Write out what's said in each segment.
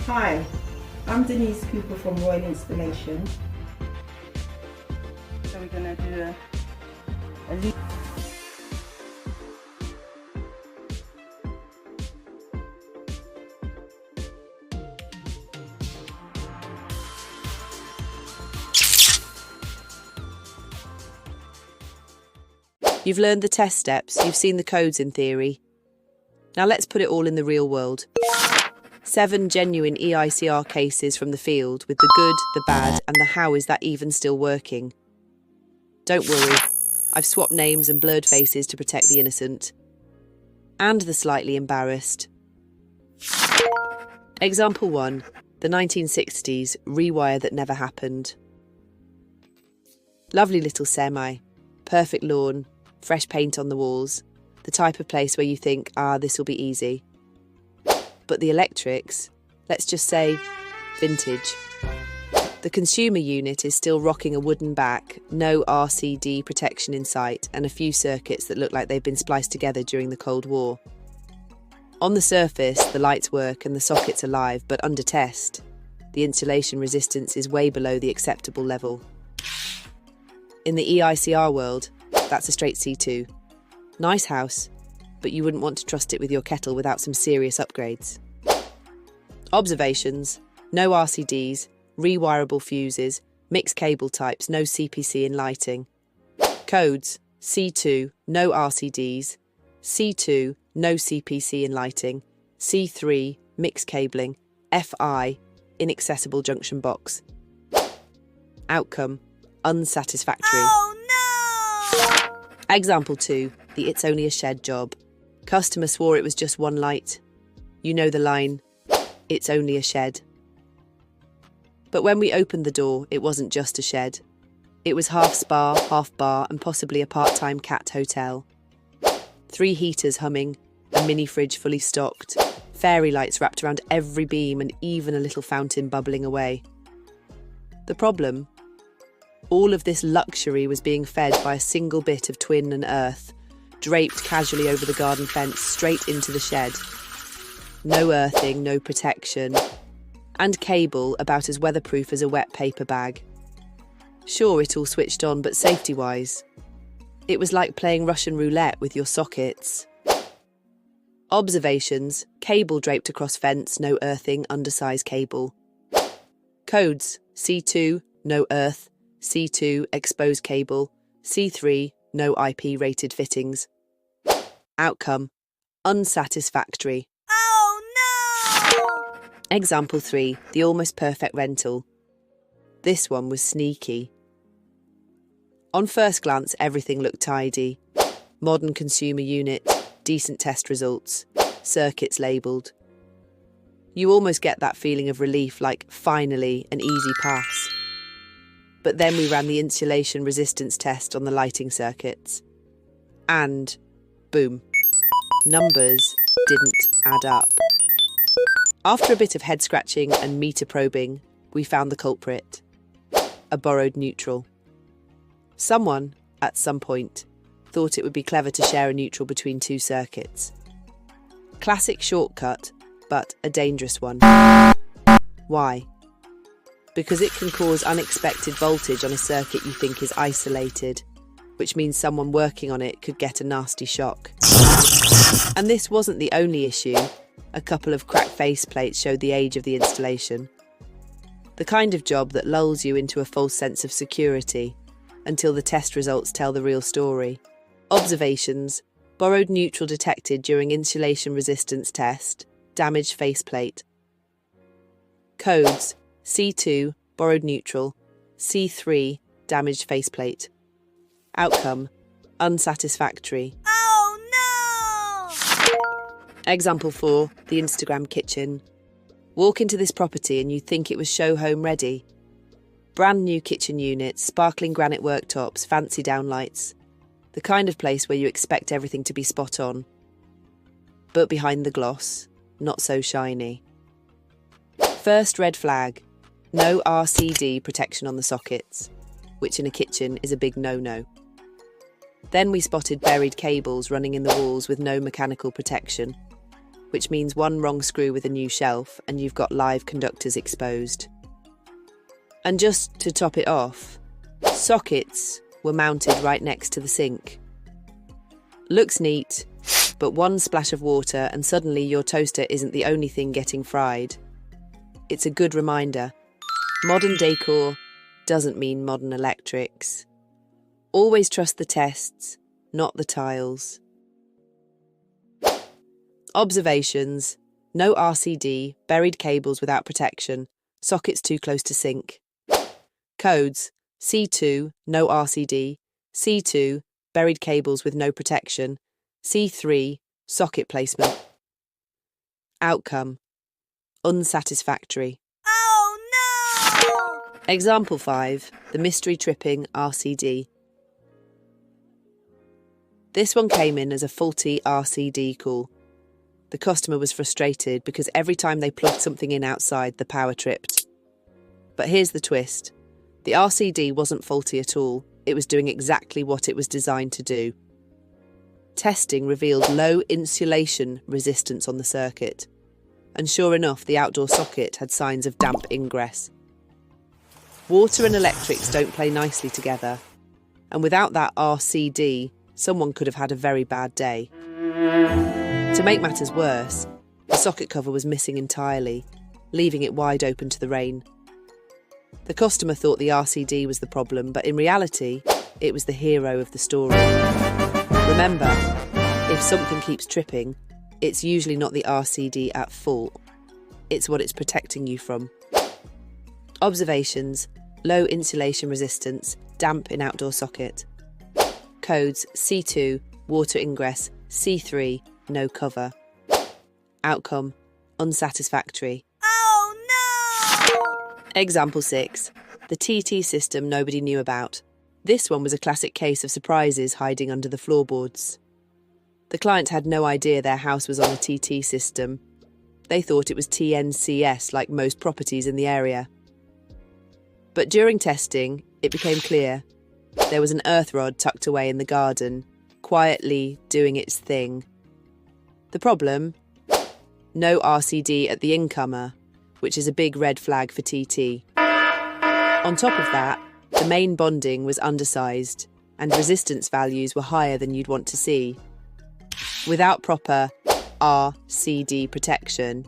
Hi, I'm Denise Cooper from Royale Installation. So we're going to do a lead. You've learned the test steps, you've seen the codes in theory. Now let's put it all in the real world. 7 genuine EICR cases from the field with the good, the bad, and the how is that even still working. Don't worry, I've swapped names and blurred faces to protect the innocent. And the slightly embarrassed. Example 1, the 1960s rewire that never happened. Lovely little semi, perfect lawn, fresh paint on the walls, the type of place where you think, this will be easy. But the electrics, let's just say, vintage. The consumer unit is still rocking a wooden back, no RCD protection in sight, and a few circuits that look like they've been spliced together during the Cold War. On the surface, the lights work and the sockets are live, but under test, the insulation resistance is way below the acceptable level. In the EICR world, that's a straight C2. Nice house, but you wouldn't want to trust it with your kettle without some serious upgrades. Observations, no RCDs, rewirable fuses, mixed cable types, no CPC in lighting. Codes, C2, no RCDs, C2, no CPC in lighting, C3, mixed cabling, FI, inaccessible junction box. Outcome, unsatisfactory. Example 2, the it's only a shed job. Customer swore it was just one light. You know the line, it's only a shed. But when we opened the door, it wasn't just a shed. It was half spa, half bar, and possibly a part-time cat hotel. 3 heaters humming, a mini fridge fully stocked, fairy lights wrapped around every beam, and even a little fountain bubbling away. The problem? All of this luxury was being fed by a single bit of twin and earth, draped casually over the garden fence straight into the shed. No earthing, no protection, and cable about as weatherproof as a wet paper bag. Sure, it all switched on, but safety-wise, it was like playing Russian roulette with your sockets. Observations, cable draped across fence, no earthing, undersized cable. Codes, C2, no earth, C2, exposed cable, C3, no IP rated fittings. Outcome, unsatisfactory. Example 3, the almost perfect rental. This one was sneaky. On first glance, everything looked tidy. Modern consumer unit, decent test results, circuits labelled. You almost get that feeling of relief, like finally an easy pass. But then we ran the insulation resistance test on the lighting circuits. And boom, numbers didn't add up. After a bit of head scratching and meter probing, we found the culprit. A borrowed neutral. Someone, at some point, thought it would be clever to share a neutral between 2 circuits. Classic shortcut, but a dangerous one. Why? Because it can cause unexpected voltage on a circuit you think is isolated, which means someone working on it could get a nasty shock. And this wasn't the only issue. A couple of cracked faceplates showed the age of the installation. The kind of job that lulls you into a false sense of security until the test results tell the real story. Observations, borrowed neutral detected during insulation resistance test, damaged faceplate. Codes, C2, borrowed neutral, C3, damaged faceplate. Outcome, unsatisfactory. Example 4, the Instagram kitchen. Walk into this property and you'd think it was show home ready. Brand new kitchen units, sparkling granite worktops, fancy downlights. The kind of place where you expect everything to be spot on. But behind the gloss, not so shiny. First red flag, no RCD protection on the sockets, which in a kitchen is a big no-no. Then we spotted buried cables running in the walls with no mechanical protection. which means one wrong screw with a new shelf and you've got live conductors exposed. And just to top it off, sockets were mounted right next to the sink. Looks neat, but one splash of water and suddenly your toaster isn't the only thing getting fried. It's a good reminder. Modern decor doesn't mean modern electrics. Always trust the tests, not the tiles. Observations: no RCD, buried cables without protection, sockets too close to sink. Codes: C2, no RCD, C2, buried cables with no protection, C3, socket placement. Outcome: unsatisfactory. Oh no! Example 5, the mystery tripping RCD. This one came in as a faulty RCD call. The customer was frustrated because every time they plugged something in outside, the power tripped. But here's the twist. The RCD wasn't faulty at all. It was doing exactly what it was designed to do. Testing revealed low insulation resistance on the circuit. And sure enough, the outdoor socket had signs of damp ingress. Water and electrics don't play nicely together. And without that RCD, someone could have had a very bad day. To make matters worse, the socket cover was missing entirely, leaving it wide open to the rain. The customer thought the RCD was the problem, but in reality, it was the hero of the story. Remember, if something keeps tripping, it's usually not the RCD at fault. It's what it's protecting you from. Observations: low insulation resistance, damp in outdoor socket. Codes: C2, water ingress, C3, no cover. Outcome: unsatisfactory. Oh no! Example 6, the TT system nobody knew about. This one was a classic case of surprises hiding under the floorboards. The client had no idea their house was on a TT system. They thought it was TNCS like most properties in the area. But during testing, it became clear there was an earth rod tucked away in the garden, quietly doing its thing. The problem? No RCD at the incomer, which is a big red flag for TT. On top of that, the main bonding was undersized and resistance values were higher than you'd want to see. Without proper RCD protection,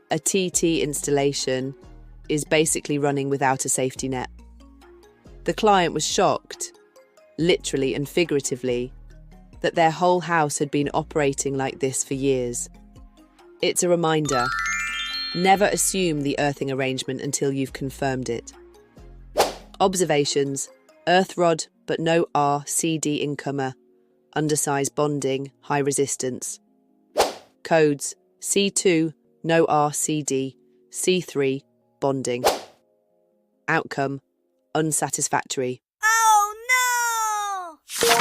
a TT installation is basically running without a safety net. The client was shocked, literally and figuratively, that their whole house had been operating like this for years. It's a reminder: never assume the earthing arrangement until you've confirmed it. Observations: earth rod but no RCD incomer, undersized bonding, high resistance. Codes: C2, no RCD, C3, bonding. Outcome: unsatisfactory. Oh no!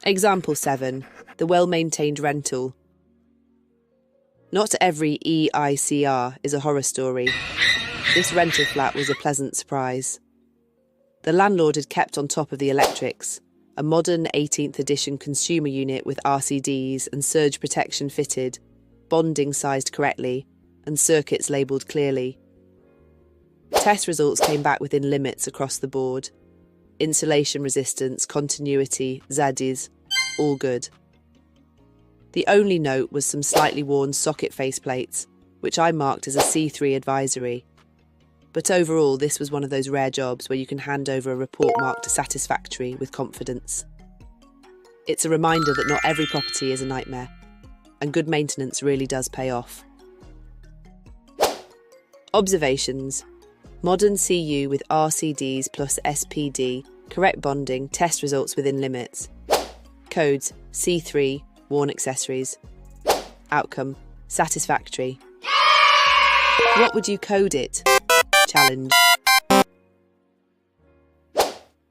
Example 7, the well-maintained rental. Not every EICR is a horror story. This rental flat was a pleasant surprise. The landlord had kept on top of the electrics, a modern 18th edition consumer unit with RCDs and surge protection fitted, bonding sized correctly, and circuits labelled clearly. Test results came back within limits across the board. Insulation resistance, continuity, ZADs, all good. The only note was some slightly worn socket faceplates, which I marked as a C3 advisory. But overall, this was one of those rare jobs where you can hand over a report marked satisfactory with confidence. It's a reminder that not every property is a nightmare, and good maintenance really does pay off. Observations: modern CU with RCDs plus SPD, correct bonding, test results within limits. Codes: C3, worn accessories. Outcome: satisfactory. What would you code it? Challenge.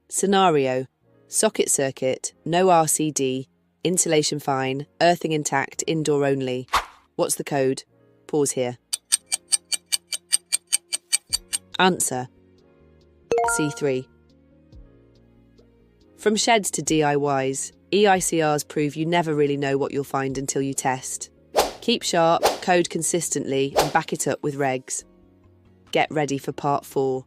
Scenario: socket circuit, no RCD, insulation fine, earthing intact, indoor only. What's the code? Pause here. Answer: C3. From sheds to DIYs, EICRs prove you never really know what you'll find until you test. Keep Keep sharp, code consistently, and back it up with regs. Get ready for part 4.